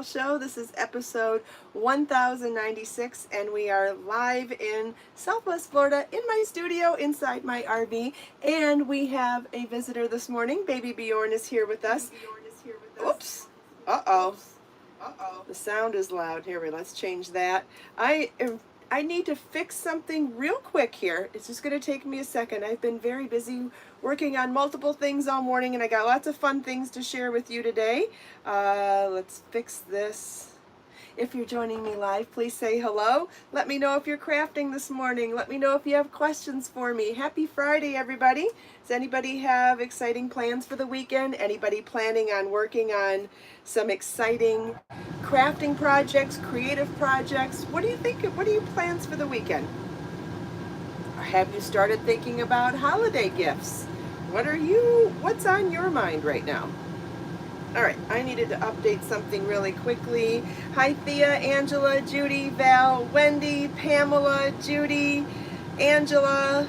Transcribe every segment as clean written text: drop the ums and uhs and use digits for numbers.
Show. This is episode 1096, and we are live in Southwest Florida in my studio inside my RV. And we have a visitor this morning. Baby Bjorn is here with us. Oops. Uh-oh. The sound is loud. Here, let's change that. I need to fix something real quick here. It's just going to take me a second. I've been very busy working on multiple things all morning, and I got lots of fun things to share with you today. Let's fix this. If you're joining me live, please say hello. Let me know if you're crafting this morning. Let me know if you have questions for me. Happy Friday, everybody. Does anybody have exciting plans for the weekend? Anybody planning on working on some exciting crafting projects, creative projects? What do you think? What are your plans for the weekend? Or have you started thinking about holiday gifts? What's on your mind right now? All right, I needed to update something really quickly. Hi, Thea, Angela, Judy, Val, Wendy, Pamela, Judy, Angela.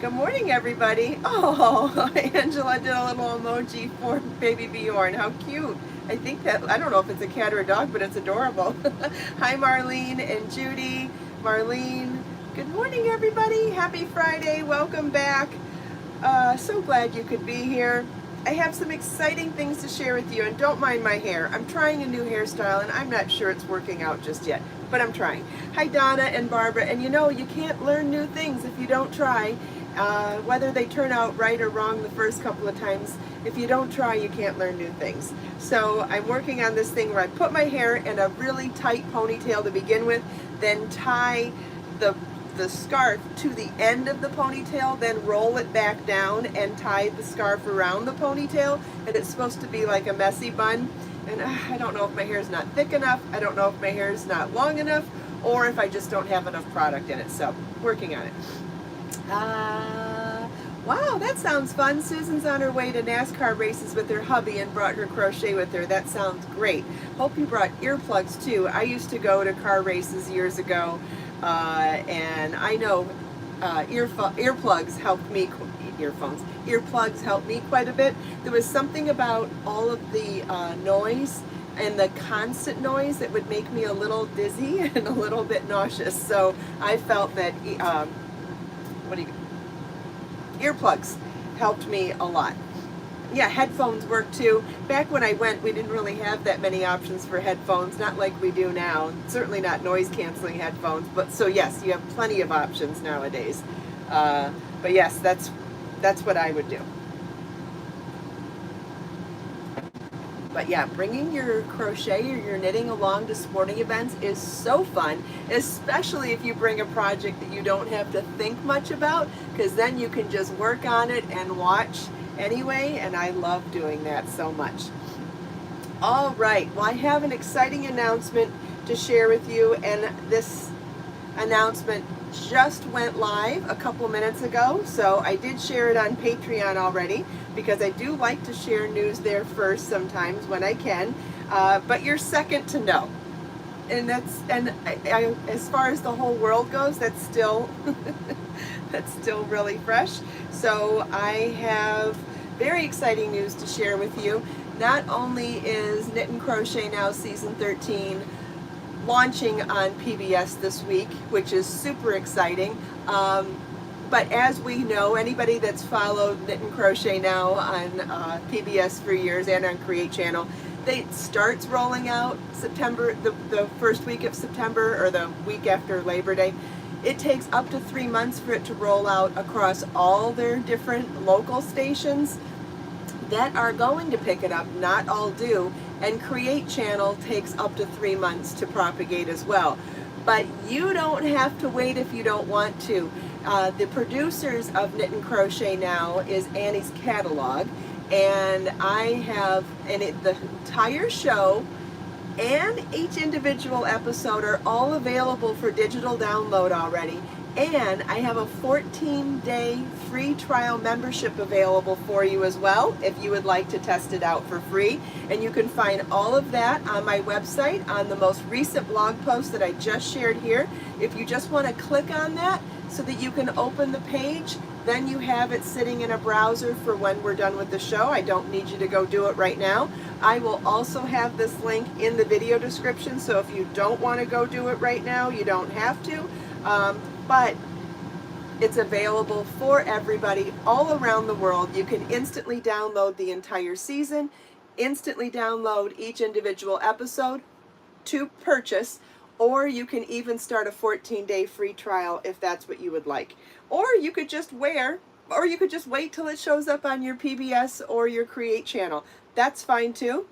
Good morning, everybody. Oh, Angela did a little emoji for baby Bjorn. How cute. I don't know if it's a cat or a dog, but it's adorable. Hi, Marlene and Judy. Marlene, good morning, everybody. Happy Friday. Welcome back. So glad you could be here. I have some exciting things to share with you, and don't mind my hair. I'm trying a new hairstyle, and I'm not sure it's working out just yet, but I'm trying. Hi, Donna and Barbara, and you can't learn new things if you don't try. Whether they turn out right or wrong the first couple of times, if you don't try, you can't learn new things. So I'm working on this thing where I put my hair in a really tight ponytail to begin with, then tie the scarf to the end of the ponytail, then roll it back down and tie the scarf around the ponytail, and it's supposed to be like a messy bun. And I don't know if my hair is not thick enough, I don't know if my hair is not long enough, or if I just don't have enough product in it. So working on it. Wow, that sounds fun. Susan's on her way to NASCAR races with her hubby and brought her crochet with her. That sounds great. Hope you brought earplugs too. I used to go to car races years ago, and I know earplugs helped me. Earplugs helped me quite a bit. There was something about all of the noise and the constant noise that would make me a little dizzy and a little bit nauseous. So I felt that earplugs helped me a lot. Yeah, headphones work too. Back when I went, we didn't really have that many options for headphones, not like we do now. Certainly not noise canceling headphones, but so yes, you have plenty of options nowadays. But yes, that's what I would do. But yeah, bringing your crochet or your knitting along to sporting events is so fun, especially if you bring a project that you don't have to think much about, because then you can just work on it and watch anyway, and I love doing that so much. All right, well, I have an exciting announcement to share with you, and this announcement just went live a couple minutes ago, so I did share it on Patreon already, because I do like to share news there first sometimes when I can, but you're second to know. And as far as the whole world goes, that's still that's still really fresh. So I have very exciting news to share with you. Not only is Knit and Crochet Now Season 13 launching on PBS this week, which is super exciting, but as we know, anybody that's followed Knit and Crochet Now on PBS for years and on Create Channel, it starts rolling out September, the first week of September, or the week after Labor Day. It takes up to 3 months for it to roll out across all their different local stations that are going to pick it up. Not all do, and Create Channel takes up to 3 months to propagate as well. But you don't have to wait if you don't want to. The producers of Knit and Crochet Now is Annie's Catalog, and the entire show and each individual episode are all available for digital download already. And I have a 14-day free trial membership available for you as well, if you would like to test it out for free. And you can find all of that on my website on the most recent blog post that I just shared here. If you just want to click on that so that you can open the page, Then you have it sitting in a browser for when we're done with the show. I don't need you to go do it right now. I will also have this link in the video description, so if you don't want to go do it right now, you don't have to. But it's available for everybody all around the world. You can instantly download the entire season, instantly download each individual episode to purchase, or you can even start a 14-day free trial if that's what you would like. Or you could just wait till it shows up on your PBS or your Create channel. That's fine too.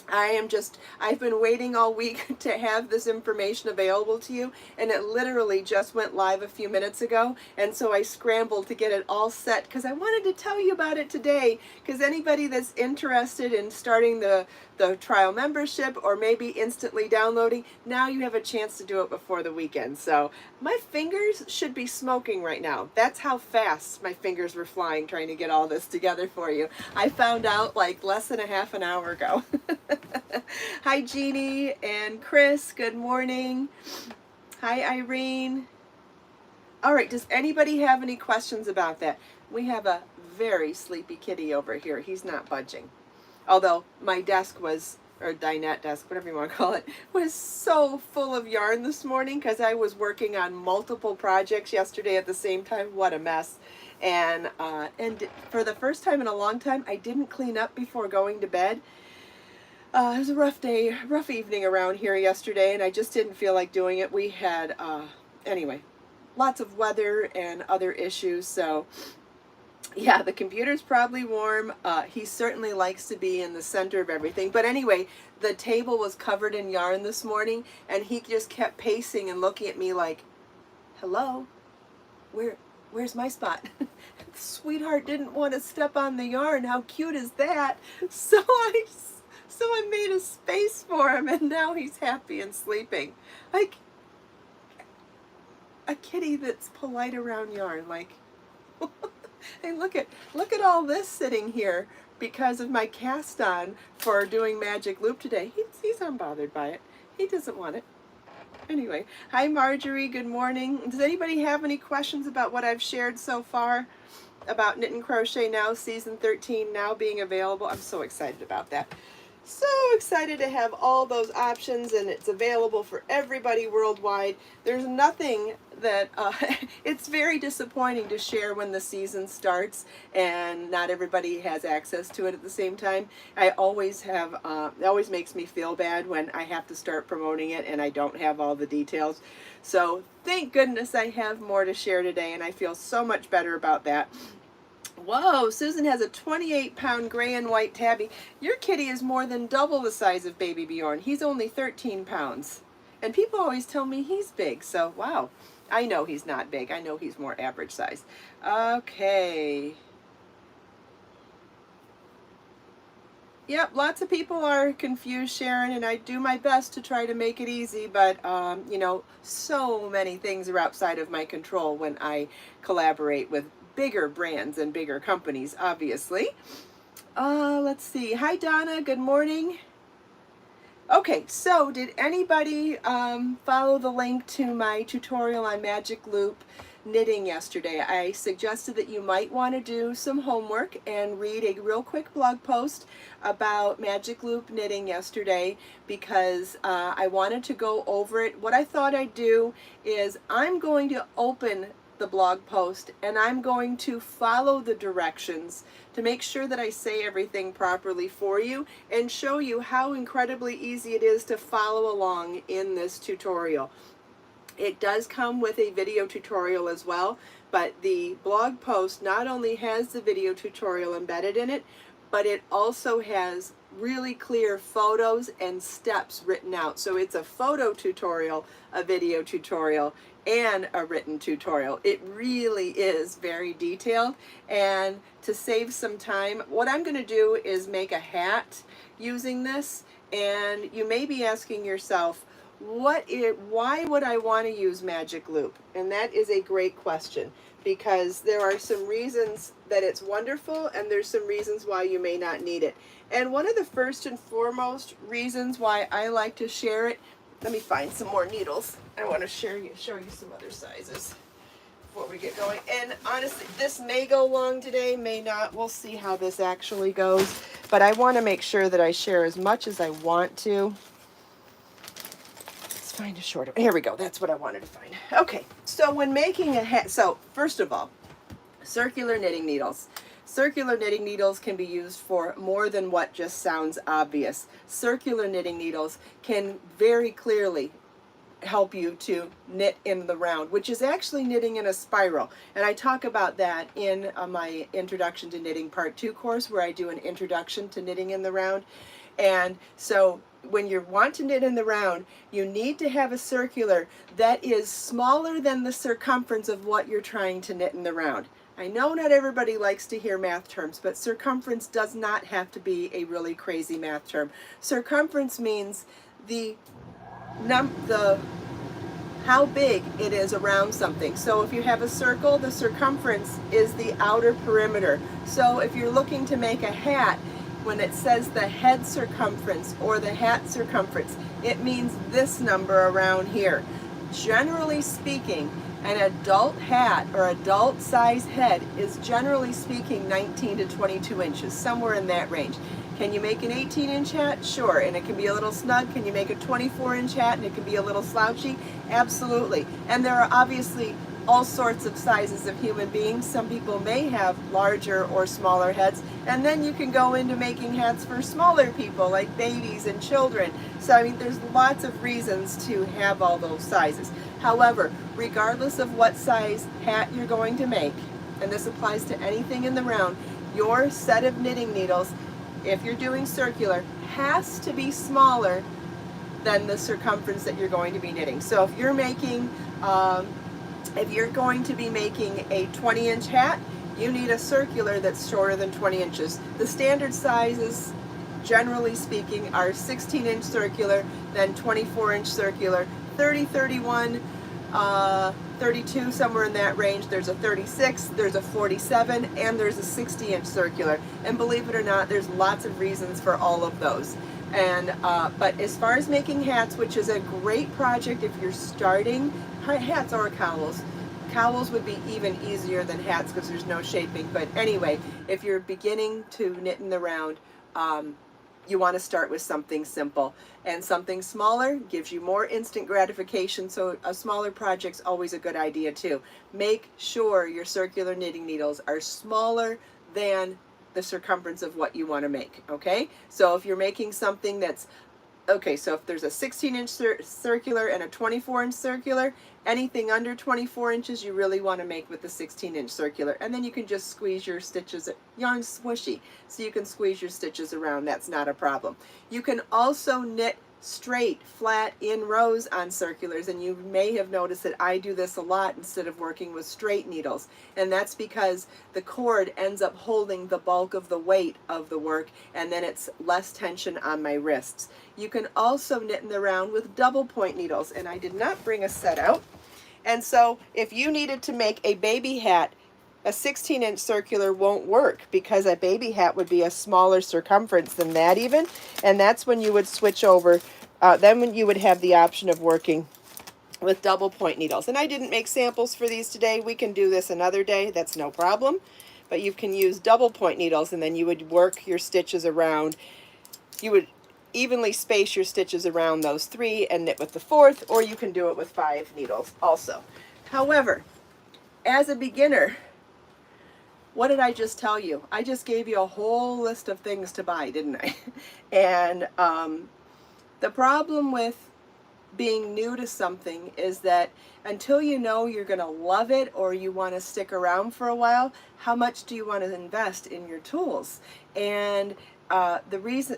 I've been waiting all week to have this information available to you, and it literally just went live a few minutes ago, and so I scrambled to get it all set because I wanted to tell you about it today, because anybody that's interested in starting the trial membership or maybe instantly downloading, now you have a chance to do it before the weekend. So my fingers should be smoking right now. That's how fast my fingers were flying trying to get all this together for you. I found out like less than a half an hour ago. Hi Jeannie and Chris, good morning. Hi Irene. All right, does anybody have any questions about that? We have a very sleepy kitty over here. He's not budging. Although my desk was, or dinette desk, whatever you want to call it, was so full of yarn this morning because I was working on multiple projects yesterday at the same time. What a mess. And for the first time in a long time, I didn't clean up before going to bed. It was a rough evening around here yesterday, and I just didn't feel like doing it. We had, anyway, lots of weather and other issues, so yeah, the computer's probably warm. He certainly likes to be in the center of everything. But anyway, the table was covered in yarn this morning, and he just kept pacing and looking at me like, hello, where's my spot? Sweetheart didn't want to step on the yarn. How cute is that? So I made a space for him, and now he's happy and sleeping. Like a kitty that's polite around yarn. Like, hey, look at all this sitting here because of my cast on for doing Magic Loop today. He's unbothered by it. He doesn't want it. Anyway, hi Marjorie, good morning. Does anybody have any questions about what I've shared so far about Knit and Crochet Now Season 13 now being available? I'm so excited about that. So excited to have all those options, and it's available for everybody worldwide. There's nothing that, it's very disappointing to share when the season starts and not everybody has access to it at the same time. I always have, it always makes me feel bad when I have to start promoting it and I don't have all the details. So thank goodness I have more to share today, and I feel so much better about that. Whoa, Susan has a 28-pound gray and white tabby. Your kitty is more than double the size of baby Bjorn. He's only 13 pounds. And people always tell me he's big, so wow. I know he's not big. I know he's more average size. Okay. Yep, lots of people are confused, Sharon, and I do my best to try to make it easy, but, you know, so many things are outside of my control when I collaborate with bigger brands and bigger companies, obviously. Let's see. Hi, Donna. Good morning. Okay, so did anybody follow the link to my tutorial on Magic Loop knitting yesterday? I suggested that you might want to do some homework and read a real quick blog post about Magic Loop knitting yesterday because I wanted to go over it. What I thought I'd do is I'm going to open the blog post and I'm going to follow the directions to make sure that I say everything properly for you and show you how incredibly easy it is to follow along in this tutorial. It does come with a video tutorial as well, but the blog post not only has the video tutorial embedded in it, but it also has really clear photos and steps written out. So it's a photo tutorial, a video tutorial, and a written tutorial. It really is very detailed, and to save some time, what I'm going to do is make a hat using this, and you may be asking yourself, why would I want to use Magic Loop? And that is a great question, because there are some reasons that it's wonderful and there's some reasons why you may not need it. And one of the first and foremost reasons why I like to share it, let me find some more needles. I want to show you some other sizes. before we get going. And honestly, this may go long today, may not. We'll see how this actually goes. But I want to make sure that I share as much as I want to. Let's find a shorter. Here we go. That's what I wanted to find. Okay, so when making a hat, so first of all, circular knitting needles. Circular knitting needles can be used for more than what just sounds obvious. Circular knitting needles can very clearly help you to knit in the round, which is actually knitting in a spiral. And I talk about that in my Introduction to Knitting Part 2 course, where I do an introduction to knitting in the round. And so when you want to knit in the round, you need to have a circular that is smaller than the circumference of what you're trying to knit in the round. I know not everybody likes to hear math terms, but circumference does not have to be a really crazy math term. Circumference means how big it is around something. So if you have a circle, the circumference is the outer perimeter. So if you're looking to make a hat, when it says the head circumference or the hat circumference, it means this number around here. Generally speaking, an adult hat or adult size head is generally speaking 19 to 22 inches, somewhere in that range. Can you make an 18-inch hat? Sure, and it can be a little snug. Can you make a 24-inch hat and it can be a little slouchy? Absolutely. And there are obviously all sorts of sizes of human beings. Some people may have larger or smaller heads, and then you can go into making hats for smaller people like babies and children. So I mean, there's lots of reasons to have all those sizes. However, regardless of what size hat you're going to make, and this applies to anything in the round, your set of knitting needles, if you're doing circular, has to be smaller than the circumference that you're going to be knitting. So if you're making if you're going to be making a 20-inch hat, you need a circular that's shorter than 20 inches. The standard sizes, generally speaking, are 16-inch circular, then 24-inch circular, 30, 31, 32, somewhere in that range. There's a 36, there's a 47, and there's a 60-inch circular. And believe it or not, there's lots of reasons for all of those. And but as far as making hats, which is a great project if you're starting, hats or cowls. Cowls would be even easier than hats because there's no shaping. But anyway, if you're beginning to knit in the round, you want to start with something simple. And something smaller gives you more instant gratification, so a smaller project's always a good idea too. Make sure your circular knitting needles are smaller than the circumference of what you want to make, okay? So if you're making something that's, okay, so if there's a 16-inch circular and a 24-inch circular, anything under 24 inches you really want to make with the 16-inch circular. And then you can just squeeze your stitches. Yarn's swishy, so you can squeeze your stitches around. That's not a problem. You can also knit straight, flat, in rows on circulars, and you may have noticed that I do this a lot instead of working with straight needles, and that's because the cord ends up holding the bulk of the weight of the work, and then it's less tension on my wrists. You can also knit in the round with double point needles, and I did not bring a set out. And so if you needed to make a baby hat, a 16-inch circular won't work because a baby hat would be a smaller circumference than that even, and that's when you would switch over, then when you would have the option of working with double point needles. And I didn't make samples for these today. We can do this another day, that's no problem. But you can use double point needles, and then you would work your stitches around. You would evenly space your stitches around those 3 and knit with the 4th, or you can do it with 5 needles also. However, as a beginner, what did I just tell you? I just gave you a whole list of things to buy, didn't I? And the problem with being new to something is that until you know you're going to love it or you want to stick around for a while, how much do you want to invest in your tools? And the reason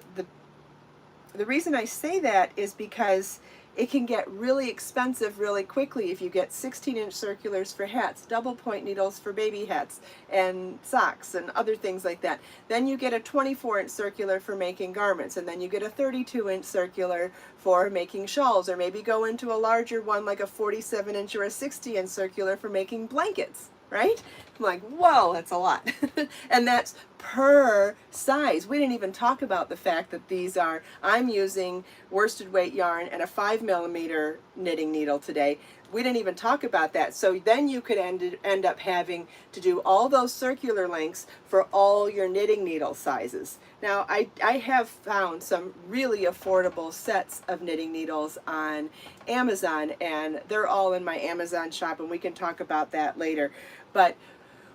I say that is because it can get really expensive really quickly if you get 16-inch circulars for hats, double point needles for baby hats and socks and other things like that. Then you get a 24-inch circular for making garments, and then you get a 32-inch circular for making shawls, or maybe go into a larger one like a 47-inch or a 60-inch circular for making blankets, right? I'm like, whoa, that's a lot. And that's per size. We didn't even talk about the fact that these are, I'm using worsted weight yarn and a 5mm knitting needle today. we didn't even talk about that. So then you could end up having to do all those circular lengths for all your knitting needle sizes. Now, I have found some really affordable sets of knitting needles on Amazon, and they're all in my Amazon shop, and we can talk about that later. But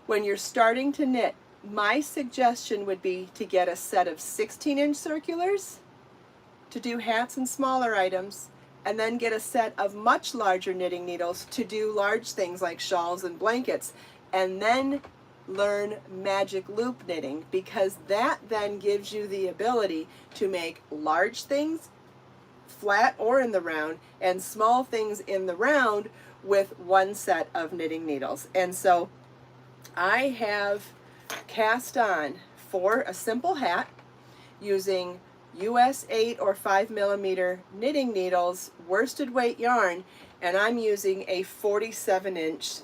when you're starting to knit, my suggestion would be to get a set of 16-inch circulars to do hats and smaller items, and then get a set of much larger knitting needles to do large things like shawls and blankets, and then learn magic loop knitting, because that then gives you the ability to make large things flat or in the round and small things in the round with one set of knitting needles. And so I have cast on for a simple hat using US 8 or 5mm knitting needles, worsted weight yarn, and I'm using a 47-inch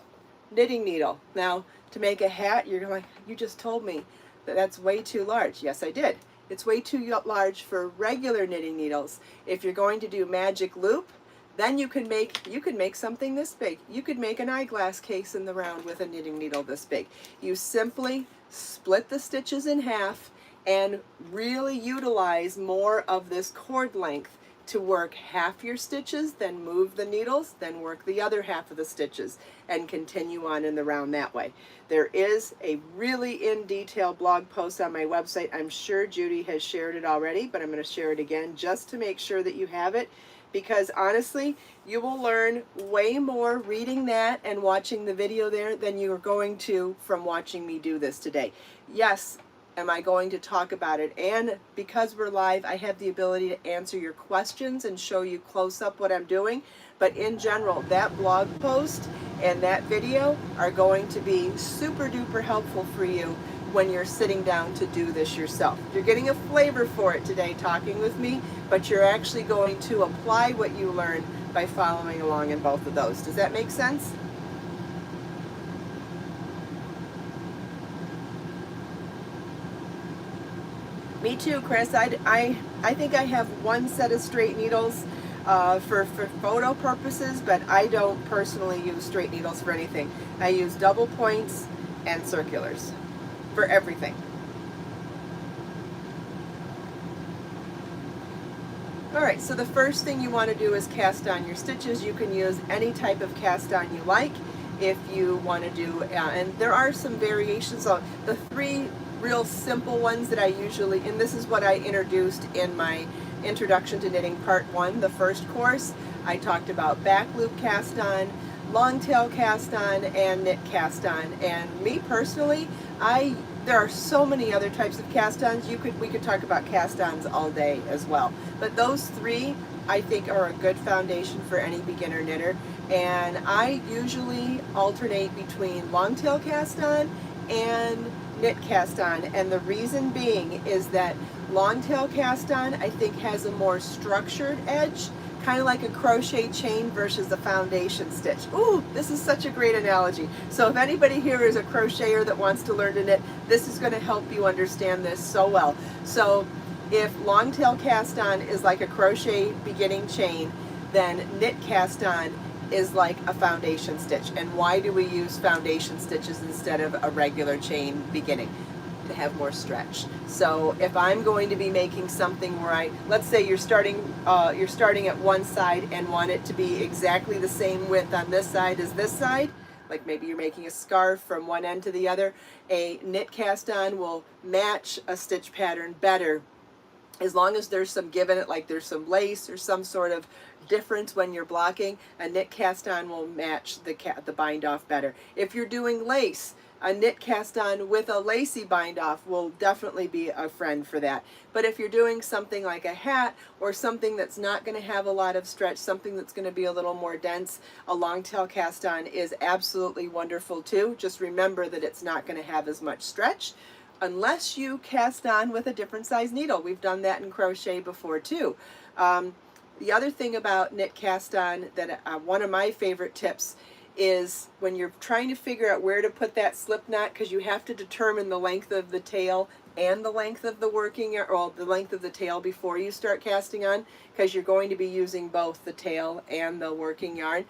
knitting needle. Now, to make a hat, you're like, you just told me that that's way too large. Yes, I did. It's way too large for regular knitting needles. If you're going to do magic loop, then you can make something this big. You could make an eyeglass case in the round with a knitting needle this big. You simply split the stitches in half and really utilize more of this cord length to work half your stitches, then move the needles, then work the other half of the stitches, and continue on in the round that way. There is a really in detail blog post on my website. I'm sure Judy has shared it already, but I'm going to share it again just to make sure that you have it, because honestly, you will learn way more reading that and watching the video there than you are going to from watching me do this today. Yes, am I going to talk about it, and because we're live, I have the ability to answer your questions and show you close up what I'm doing. But in general, that blog post and that video are going to be super duper helpful for you when you're sitting down to do this yourself. You're getting a flavor for it today talking with me, but you're actually going to apply what you learn by following along in both of those. Does that make sense? Me too, Chris. I think I have one set of straight needles for photo purposes, but I don't personally use straight needles for anything. I use double points and circulars for everything. All right, so the first thing you want to do is cast on your stitches. You can use any type of cast on you like if you want to do, and there are some variations of the three real simple ones that I usually, and this is what I introduced in my Introduction to Knitting Part 1, the first course. I talked about back loop cast on, long tail cast on, and knit cast on. And me personally, there are so many other types of cast ons. We could talk about cast ons all day as well. But those three I think are a good foundation for any beginner knitter. And I usually alternate between long tail cast on and knit cast on, and the reason being is that long tail cast on I think has a more structured edge, kind of like a crochet chain versus a foundation stitch. Ooh, this is such a great analogy. So if anybody here is a crocheter that wants to learn to knit, this is going to help you understand this so well. So if long tail cast on is like a crochet beginning chain, then knit cast on is like a foundation stitch. And why do we use foundation stitches instead of a regular chain beginning? To have more stretch. So if I'm going to be making something where let's say you're starting at one side and want it to be exactly the same width on this side as this side, like maybe you're making a scarf from one end to the other, a knit cast on will match a stitch pattern better as long as there's some give in it, like there's some lace or some sort of difference when you're blocking. A knit cast on will match the bind off better. If you're doing lace, a knit cast on with a lacy bind off will definitely be a friend for that. But if you're doing something like a hat or something that's not going to have a lot of stretch, something that's going to be a little more dense, a long tail cast on is absolutely wonderful too. Just remember that it's not going to have as much stretch unless you cast on with a different size needle. We've done that in crochet before too. The other thing about knit cast on that one of my favorite tips is when you're trying to figure out where to put that slip knot, because you have to determine the length of the tail and the length of the working, or the length of the tail before you start casting on, because you're going to be using both the tail and the working yarn.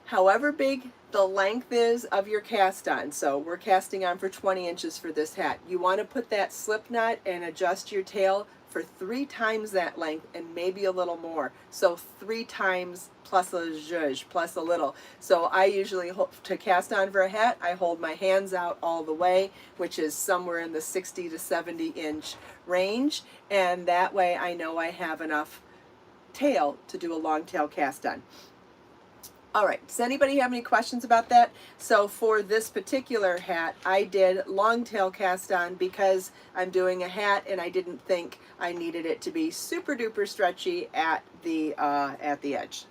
however big the length is of your cast on. So we're casting on for 20 inches for this hat. You want to put that slip knot and adjust your tail for 3 times that length and maybe a little more. So 3 times plus a zhuzh, plus a little. So I usually, to cast on for a hat, I hold my hands out all the way, which is somewhere in the 60 to 70 inch range. And that way I know I have enough tail to do a long tail cast on. All right, does anybody have any questions about that? So for this particular hat, I did long tail cast on because I'm doing a hat and I didn't think I needed it to be super duper stretchy at the edge.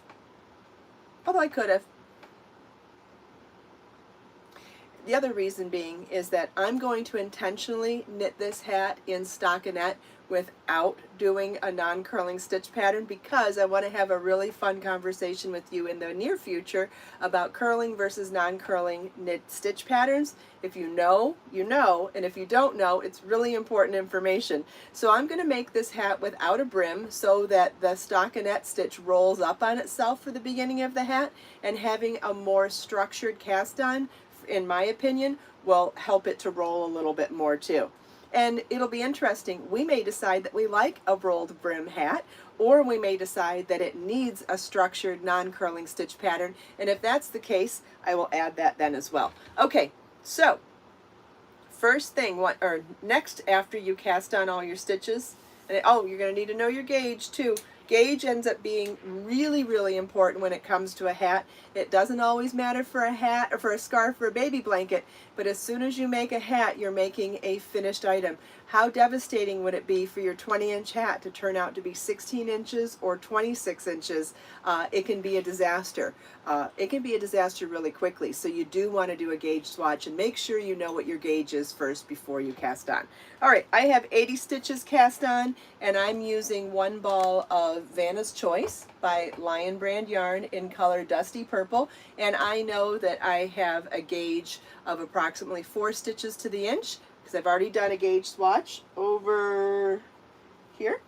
Although I could have. The other reason being is that I'm going to intentionally knit this hat in stockinette without doing a non-curling stitch pattern because I want to have a really fun conversation with you in the near future about curling versus non-curling knit stitch patterns. If you know, you know, and if you don't know, it's really important information. So I'm going to make this hat without a brim so that the stockinette stitch rolls up on itself for the beginning of the hat, and having a more structured cast on, in my opinion, will help it to roll a little bit more too. And it'll be interesting. We may decide that we like a rolled brim hat, or we may decide that it needs a structured non-curling stitch pattern. And if that's the case, I will add that then as well. Okay, so first thing, next after you cast on all your stitches, and you're going to need to know your gauge too. Gauge ends up being really, really important when it comes to a hat. It doesn't always matter for a hat or for a scarf or a baby blanket, but as soon as you make a hat, you're making a finished item. How devastating would it be for your 20-inch hat to turn out to be 16 inches or 26 inches? It can be a disaster. It can be a disaster really quickly, so you do want to do a gauge swatch and make sure you know what your gauge is first before you cast on. All right, I have 80 stitches cast on, and I'm using one ball of Vanna's Choice by Lion Brand yarn in color Dusty Purple, and I know that I have a gauge of approximately 4 stitches to the inch because I've already done a gauge swatch over here.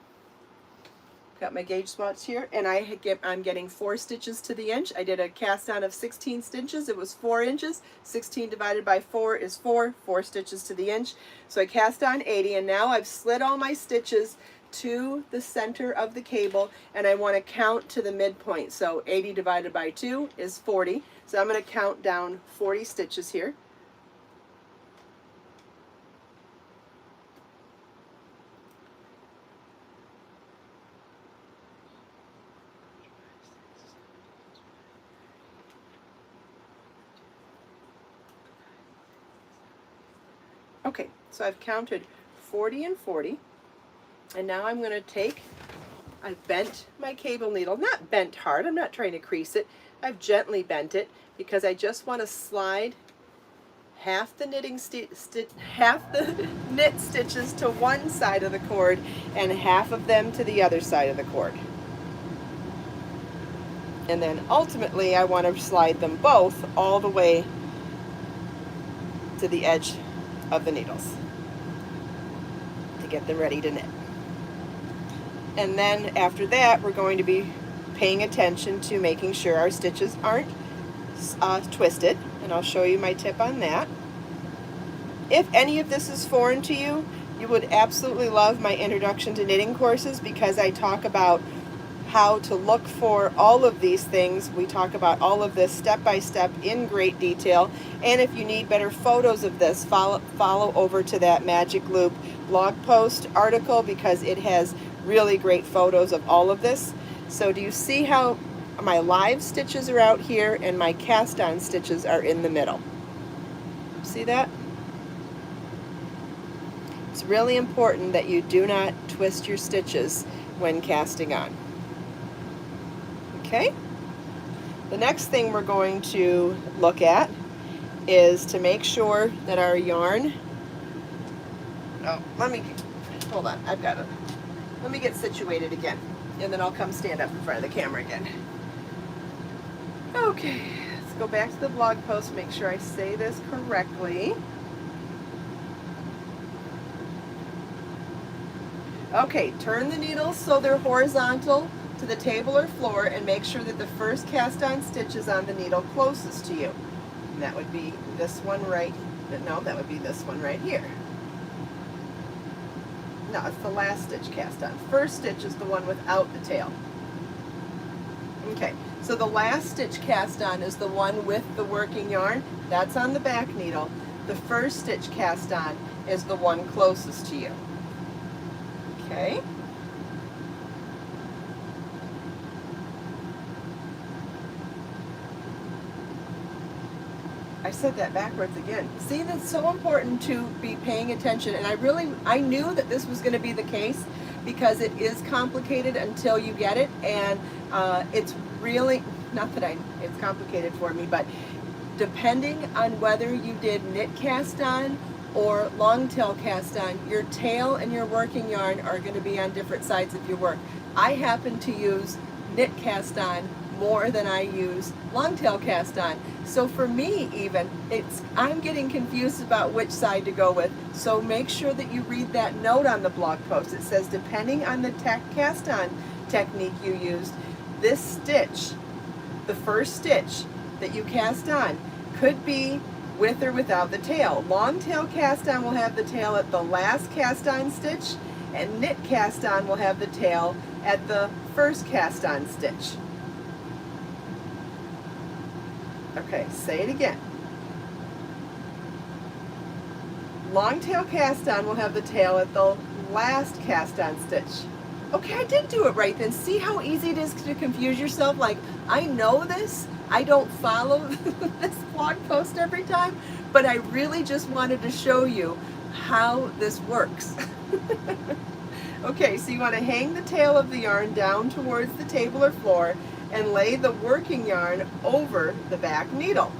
Got my gauge swatch here, and I'm getting 4 stitches to the inch. I did a cast on of 16 stitches. It was 4 inches. 16 divided by 4 is 4 stitches to the inch. So I cast on 80, and now I've slid all my stitches to the center of the cable, and I want to count to the midpoint. So 80 divided by 2 is 40. So I'm going to count down 40 stitches here. Okay, so I've counted 40 and 40, and now I'm going to take, I've bent my cable needle, not bent hard, I'm not trying to crease it, I've gently bent it because I just want to slide half the knit stitches to one side of the cord and half of them to the other side of the cord. And then ultimately I want to slide them both all the way to the edge of the needles to get them ready to knit. And then after that, we're going to be paying attention to making sure our stitches aren't twisted, and I'll show you my tip on that. If any of this is foreign to you, you would absolutely love my introduction to knitting courses because I talk about how to look for all of these things. We talk about all of this step by step in great detail. And if you need better photos of this, follow over to that Magic Loop blog post article because it has really great photos of all of this. So do you see how my live stitches are out here and my cast on stitches are in the middle? See that? It's really important that you do not twist your stitches when casting on. Okay, the next thing we're going to look at is to make sure that our yarn, hold on, let me get situated again, and then I'll come stand up in front of the camera again. Okay, let's go back to the blog post, make sure I say this correctly. Okay, turn the needles so they're horizontal to the table or floor and make sure that the first cast on stitch is on the needle closest to you. And that would be this one right, no, that would be this one right here. No, it's the last stitch cast on. First stitch is the one without the tail. Okay, so the last stitch cast on is the one with the working yarn. That's on the back needle. The first stitch cast on is the one closest to you. Okay. I said that backwards again. See, that's so important to be paying attention, and I knew that this was going to be the case because it is complicated until you get it, and it's really, not that it's complicated for me, but depending on whether you did knit cast on or long tail cast on, your tail and your working yarn are going to be on different sides of your work. I happen to use knit cast on more than I use long tail cast on. So for me even, I'm getting confused about which side to go with. So make sure that you read that note on the blog post. It says depending on the cast on technique you used, this stitch, the first stitch that you cast on, could be with or without the tail. Long tail cast on will have the tail at the last cast on stitch, and knit cast on will have the tail at the first cast on stitch. Okay, say it again. Long tail cast on will have the tail at the last cast on stitch. Okay, I did do it right then. See how easy it is to confuse yourself? Like, I know this. I don't follow this blog post every time, but I really just wanted to show you how this works. Okay, so you want to hang the tail of the yarn down towards the table or floor and lay the working yarn over the back needle.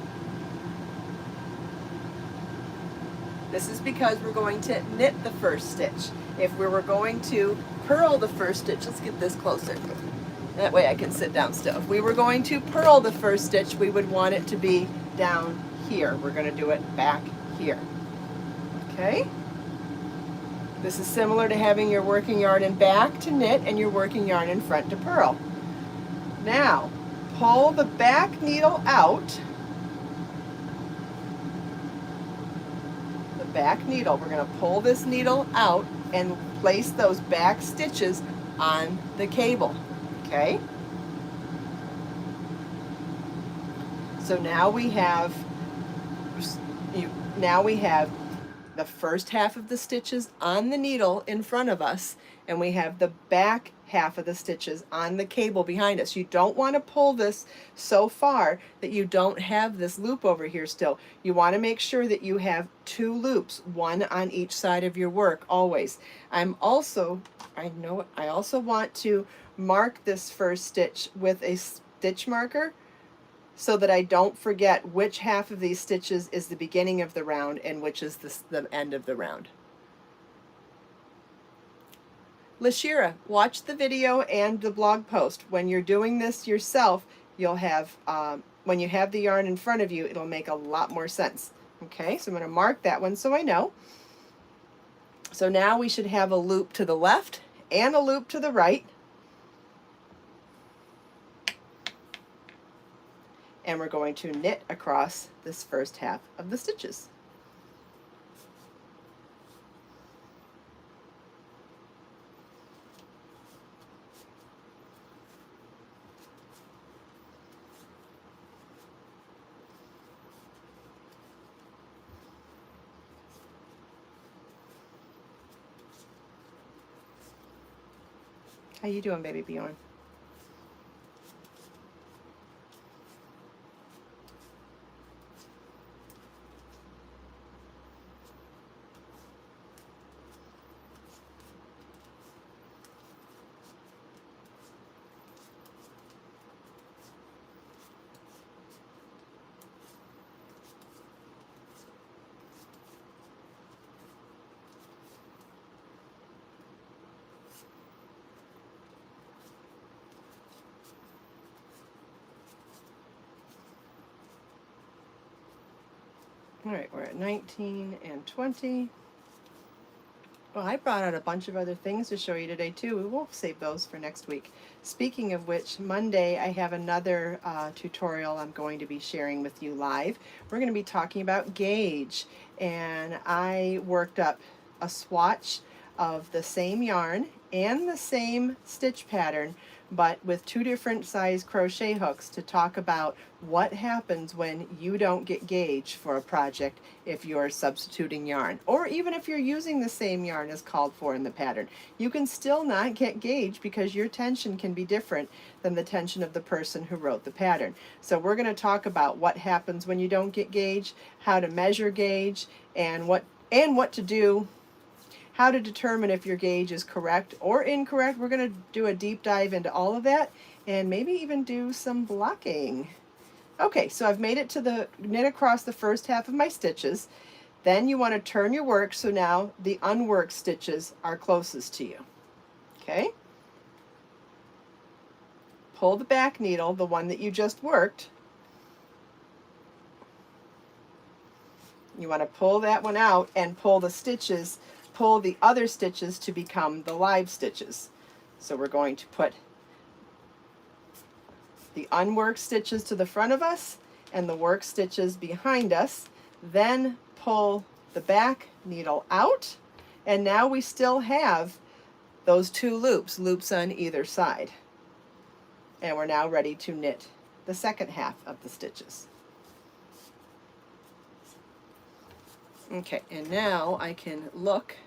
This is because we're going to knit the first stitch. If we were going to purl the first stitch, let's get this closer. That way I can sit down still. If we were going to purl the first stitch, we would want it to be down here. We're going to do it back here. Okay? This is similar to having your working yarn in back to knit and your working yarn in front to purl. Now, pull the back needle out. The back needle, we're going to pull this needle out and place those back stitches on the cable. Okay? So now we have the first half of the stitches on the needle in front of us, and we have the back half of the stitches on the cable behind us. You don't want to pull this so far that you don't have this loop over here still. You want to make sure that you have two loops, one on each side of your work always. I also want to mark this first stitch with a stitch marker so that I don't forget which half of these stitches is the beginning of the round and which is the end of the round. Lashira, watch the video and the blog post. When you're doing this yourself, you'll have, when you have the yarn in front of you, it'll make a lot more sense. Okay, so I'm going to mark that one so I know. So now we should have a loop to the left and a loop to the right. And we're going to knit across this first half of the stitches. How you doing, baby Bjorn? All right, we're at 19 and 20. Well, I brought out a bunch of other things to show you today too. We will save those for next week. Speaking of which, Monday I have another tutorial I'm going to be sharing with you live. We're going to be talking about gauge, and I worked up a swatch of the same yarn and the same stitch pattern, but with two different size crochet hooks to talk about what happens when you don't get gauge for a project if you're substituting yarn, or even if you're using the same yarn as called for in the pattern. You can still not get gauge because your tension can be different than the tension of the person who wrote the pattern. So we're going to talk about what happens when you don't get gauge, how to measure gauge, and what to do, how to determine if your gauge is correct or incorrect. We're going to do a deep dive into all of that and maybe even do some blocking. Okay, so I've made it to the knit across the first half of my stitches. Then you want to turn your work so now the unworked stitches are closest to you. Okay? Pull the back needle, the one that you just worked. You want to pull that one out and pull the other stitches to become the live stitches. So we're going to put the unworked stitches to the front of us and the worked stitches behind us, then pull the back needle out, and now we still have those two loops on either side. And we're now ready to knit the second half of the stitches. Okay, and now I can look,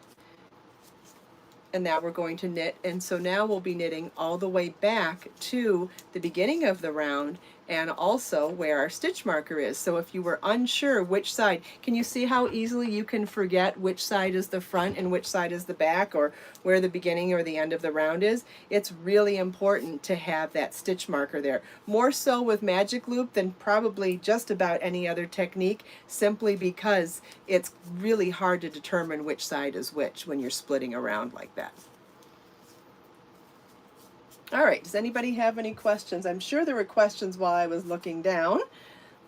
and now we're going to knit, and so now we'll be knitting all the way back to the beginning of the round and also where our stitch marker is. So if you were unsure which side, can you see how easily you can forget which side is the front and which side is the back, or where the beginning or the end of the round is? It's really important to have that stitch marker there. More so with magic loop than probably just about any other technique, simply because it's really hard to determine which side is which when you're splitting around like that. All right, does anybody have any questions? I'm sure there were questions while I was looking down.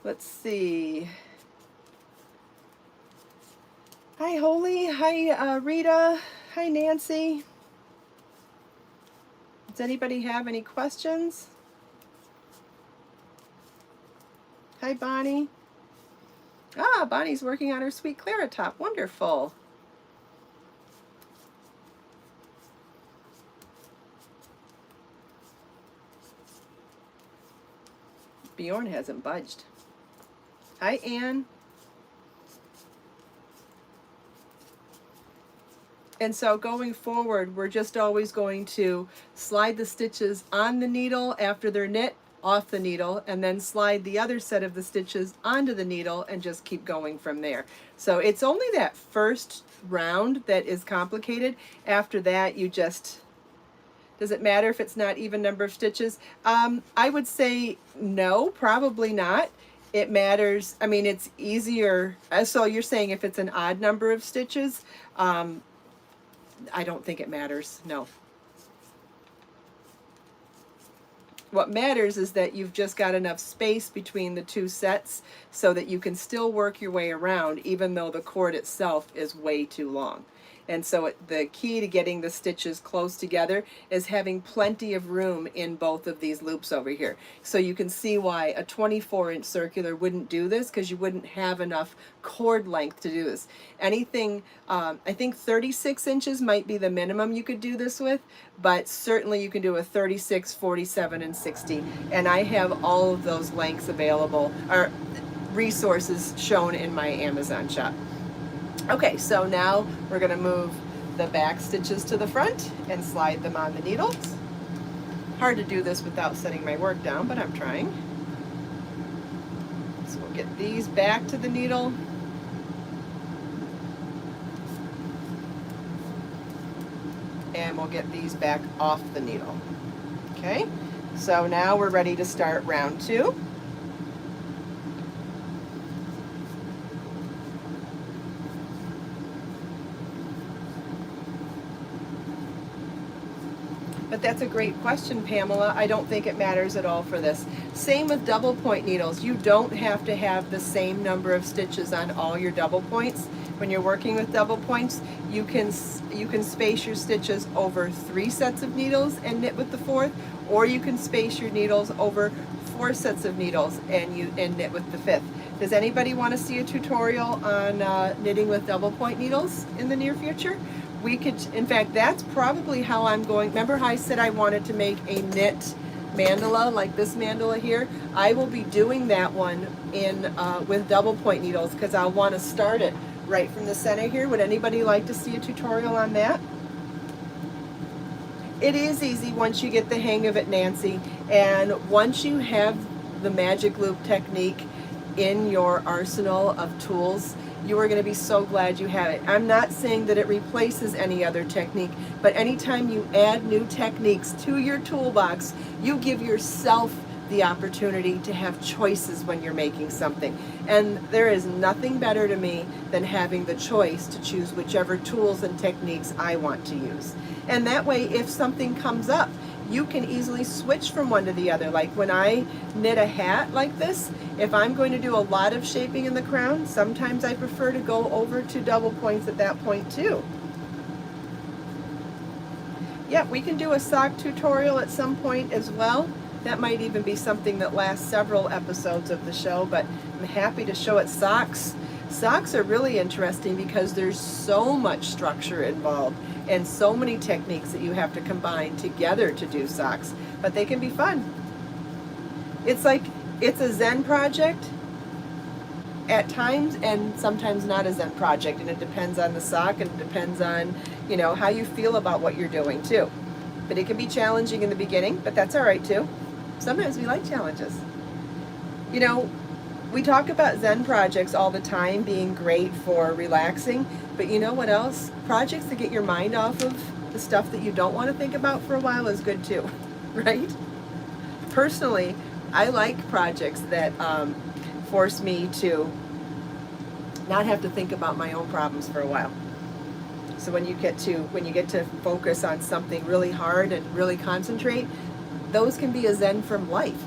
Let's see. Hi, Holly. Hi, Rita. Hi, Nancy. Does anybody have any questions? Hi, Bonnie. Ah, Bonnie's working on her Sweet Clara top. Wonderful. Bjorn hasn't budged. Hi, Anne. And so going forward, we're just always going to slide the stitches on the needle after they're knit, off the needle, and then slide the other set of the stitches onto the needle and just keep going from there. So it's only that first round that is complicated. After that, you just... Does it matter if it's not even number of stitches? I would say no, probably not. It matters, I mean, it's easier. So you're saying if it's an odd number of stitches, I don't think it matters, no. What matters is that you've just got enough space between the two sets so that you can still work your way around even though the cord itself is way too long. And so the key to getting the stitches close together is having plenty of room in both of these loops over here. So you can see why a 24-inch circular wouldn't do this, because you wouldn't have enough cord length to do this. Anything, I think 36 inches might be the minimum you could do this with, but certainly you can do a 36, 47, and 60. And I have all of those lengths available, or resources shown in my Amazon shop. Okay, so now we're going to move the back stitches to the front and slide them on the needles. Hard to do this without setting my work down, but I'm trying. So we'll get these back to the needle. And we'll get these back off the needle. Okay, so now we're ready to start round 2. But that's a great question, Pamela. I don't think it matters at all for this. Same with double point needles. You don't have to have the same number of stitches on all your double points. when you're working with double points, you can space your stitches over 3 sets of needles and knit with the 4th, or you can space your needles over 4 sets of needles and knit with the 5th. Does anybody want to see a tutorial on knitting with double point needles in the near future? We could, in fact, that's probably how I'm going. Remember how I said I wanted to make a knit mandala, like this mandala here? I will be doing that one in with double point needles, because I'll want to start it right from the center here. Would anybody like to see a tutorial on that? It is easy once you get the hang of it, Nancy, and once you have the magic loop technique in your arsenal of tools, you are going to be so glad you have it. I'm not saying that it replaces any other technique, but anytime you add new techniques to your toolbox, you give yourself the opportunity to have choices when you're making something. And there is nothing better to me than having the choice to choose whichever tools and techniques I want to use. And that way, if something comes up, you can easily switch from one to the other. Like when I knit a hat like this, if I'm going to do a lot of shaping in the crown, sometimes I prefer to go over to double points at that point too. Yeah, we can do a sock tutorial at some point as well. That might even be something that lasts several episodes of the show, but I'm happy to show it. Socks are really interesting because there's so much structure involved and so many techniques that you have to combine together to do socks, but they can be fun. It's like, it's a Zen project at times, and sometimes not a Zen project, and it depends on the sock, and it depends on, you know, how you feel about what you're doing too. But it can be challenging in the beginning, but that's all right too. Sometimes we like challenges. You know, we talk about Zen projects all the time being great for relaxing, but you know what else? Projects that get your mind off of the stuff that you don't want to think about for a while is good too, right? Personally, I like projects that force me to not have to think about my own problems for a while. So when you get to focus on something really hard and really concentrate, those can be a Zen from life.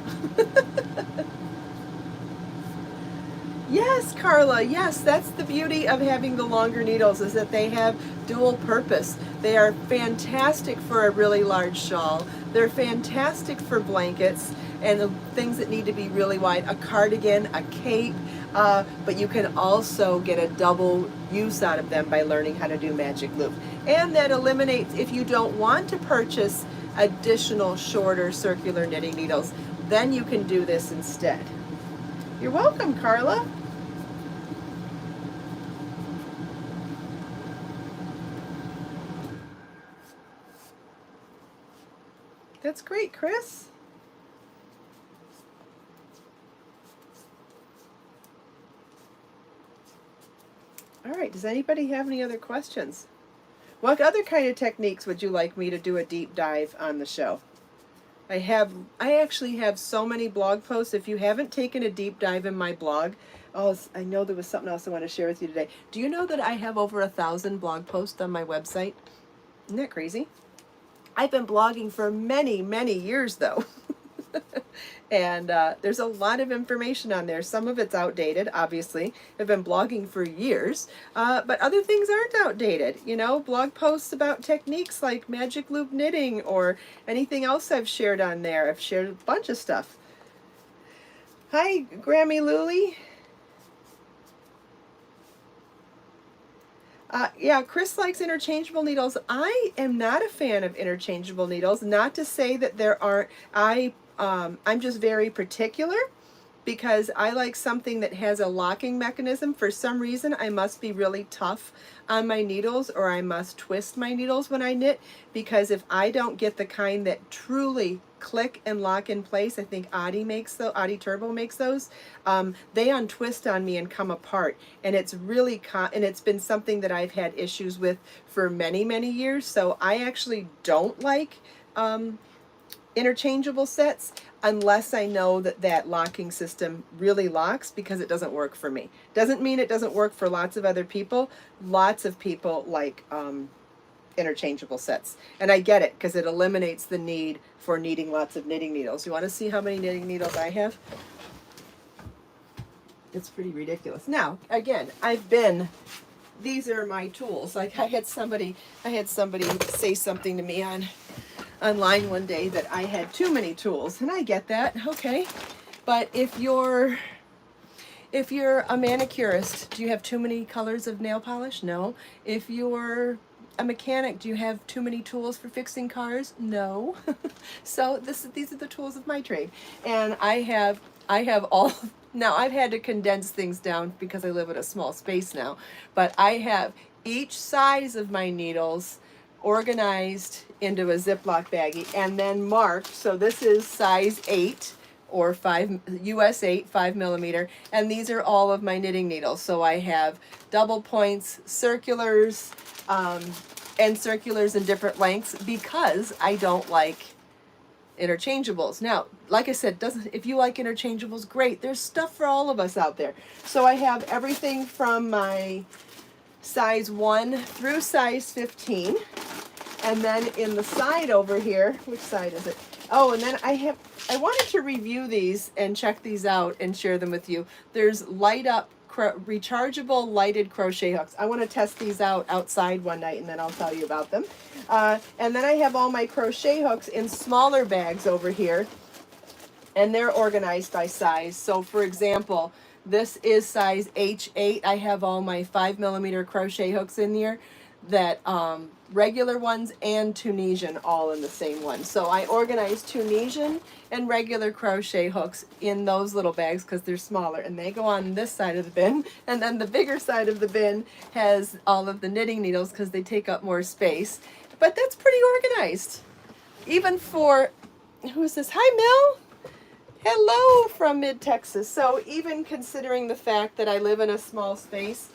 Yes, Carla, yes, that's the beauty of having the longer needles, is that they have dual purpose. They are fantastic for a really large shawl. They're fantastic for blankets and things that need to be really wide, a cardigan, a cape, but you can also get a double use out of them by learning how to do magic loop. And that eliminates, if you don't want to purchase additional shorter circular knitting needles, then you can do this instead. You're welcome, Carla. That's great, Chris. All right, does anybody have any other questions? What other kind of techniques would you like me to do a deep dive on the show? I actually have so many blog posts. If you haven't taken a deep dive in my blog, oh, I know there was something else I want to share with you today. Do you know that I have over 1,000 blog posts on my website? Isn't that crazy? I've been blogging for many, many years though. And there's a lot of information on there. Some of it's outdated, obviously. I've been blogging for years, but other things aren't outdated. You know, blog posts about techniques like magic loop knitting or anything else I've shared on there. I've shared a bunch of stuff. Hi, Grammy Luli. Yeah, Chris likes interchangeable needles. I am not a fan of interchangeable needles. Not to say that there aren't. I'm just very particular because I like something that has a locking mechanism. For some reason, I must be really tough on my needles, or I must twist my needles when I knit, because if I don't get the kind that truly click and lock in place, I think Adi Turbo makes those, they untwist on me and come apart. And it's really, and it's been something that I've had issues with for many, many years. So I actually don't like interchangeable sets unless I know that that locking system really locks, because it doesn't work for me. Doesn't mean it doesn't work for lots of other people. Lots of people like interchangeable sets, and I get it because it eliminates the need for needing lots of knitting needles. You want to see how many knitting needles I have? It's pretty ridiculous. Now, again, I've been these are my tools. Like I had somebody say something to me online one day that I had too many tools, and I get that, okay. But if you're a manicurist, do you have too many colors of nail polish? No. If you're a mechanic, do you have too many tools for fixing cars? No. So these are the tools of my trade, and I have all. Now I've had to condense things down because I live in a small space now, but I have each size of my needles organized into a Ziploc baggie and then marked. So this is size 8 or 5 US 8 5mm, and these are all of my knitting needles. So I have double points, circulars, and circulars in different lengths because I don't like interchangeables. Now, like I said, if you like interchangeables, great. There's stuff for all of us out there. So I have everything from my size 1 through size 15. And then in the side over here, which side is it? Oh, and then I wanted to review these and check these out and share them with you. There's rechargeable lighted crochet hooks. I want to test these out outside one night, and then I'll tell you about them. And then I have all my crochet hooks in smaller bags over here, and they're organized by size. So for example, this is size H8. I have all my 5mm crochet hooks in here, that regular ones and Tunisian all in the same one. So I organize Tunisian and regular crochet hooks in those little bags because they're smaller, and they go on this side of the bin, and then the bigger side of the bin has all of the knitting needles because they take up more space. But that's pretty organized. Even for, who's this? Hi, Mill. Hello from mid-Texas. So even considering the fact that I live in a small space,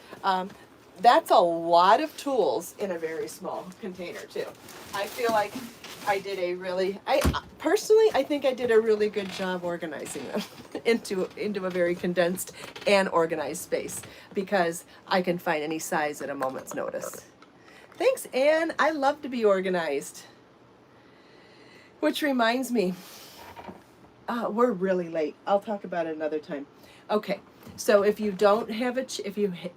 that's a lot of tools in a very small container too. I feel like I did I think I did a really good job organizing them into a very condensed and organized space because I can find any size at a moment's notice. Thanks, Anne. I love to be organized. Which reminds me, we're really late. I'll talk about it another time. Okay. So if you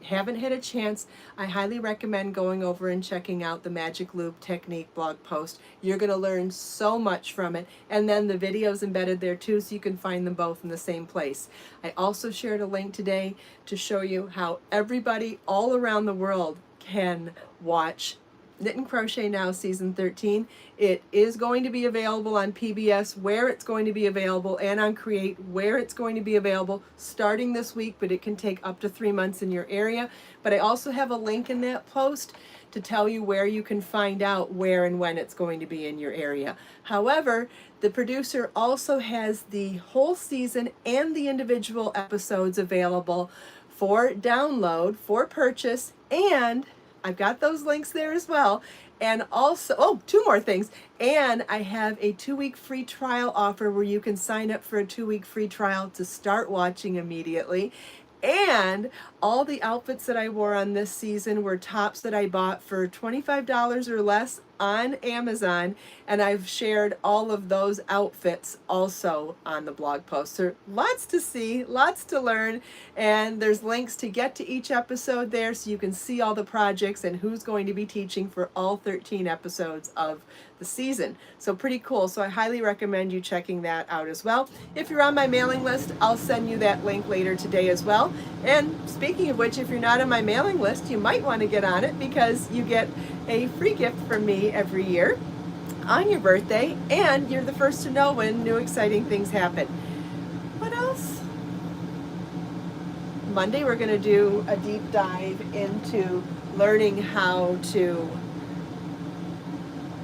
haven't had a chance, I highly recommend going over and checking out the Magic Loop Technique blog post. You're going to learn so much from it, and then the video's embedded there too, so you can find them both in the same place. I also shared a link today to show you how everybody all around the world can watch Knit and Crochet Now Season 13. It is going to be available on PBS where it's going to be available, and on Create where it's going to be available starting this week, but it can take up to 3 months in your area. But I also have a link in that post to tell you where you can find out where and when it's going to be in your area. However, the producer also has the whole season and the individual episodes available for download, for purchase, and I've got those links there as well. And also, 2 more things. And I have a 2-week free trial offer where you can sign up for a 2-week free trial to start watching immediately. And all the outfits that I wore on this season were tops that I bought for $25 or less on Amazon, and I've shared all of those outfits also on the blog post. So lots to see, lots to learn, and there's links to get to each episode there so you can see all the projects and who's going to be teaching for all 13 episodes of the season. So pretty cool. So I highly recommend you checking that out as well. If you're on my mailing list, I'll send you that link later today as well. And speaking of which, if you're not on my mailing list, you might want to get on it because you get a free gift from me every year on your birthday, and you're the first to know when new exciting things happen. What else? Monday we're going to do a deep dive into learning how to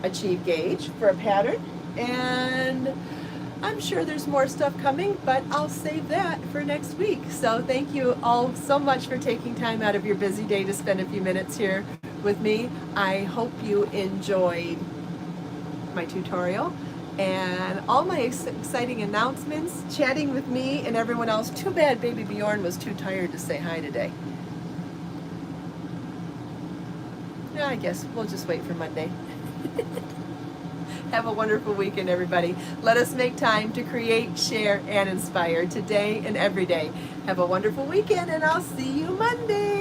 achieve gauge for a pattern, and I'm sure there's more stuff coming, but I'll save that for next week. So thank you all so much for taking time out of your busy day to spend a few minutes here with me. I hope you enjoyed my tutorial and all my exciting announcements, chatting with me and everyone else. Too bad baby Bjorn was too tired to say hi today. Yeah, I guess we'll just wait for Monday. Have a wonderful weekend, everybody. Let us make time to create, share, and inspire today and every day. Have a wonderful weekend, and I'll see you Monday.